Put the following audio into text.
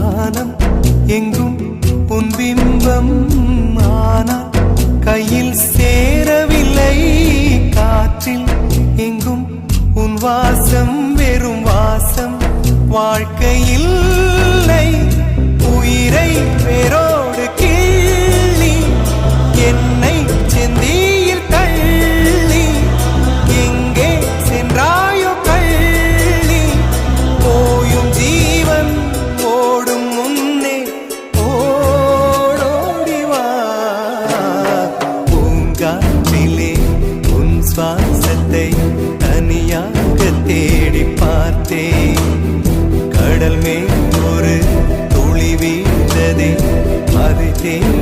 வானம் எங்கும் உன் பிம்பம், ஆனால் கையில் சேரவில்லை. காற்றில் எங்கும் உன் வாசம், வெறும் வாசம். வாழ்க்கையில் உயிரை வேரோடு கிள்ளி என்னை செந்தியில் தள்ளி எங்கே சென்றாயோ கள்ளி. போயும் ஜீவன் ஓடும் முன்னே ஓடோடிவா. பூங்காற்றிலே உன் சுவாசத்தை தனியாக தேடி பார்த்தேன். கடல் மேல் ஒரு துளி வீழ்ந்ததே, அது தேடி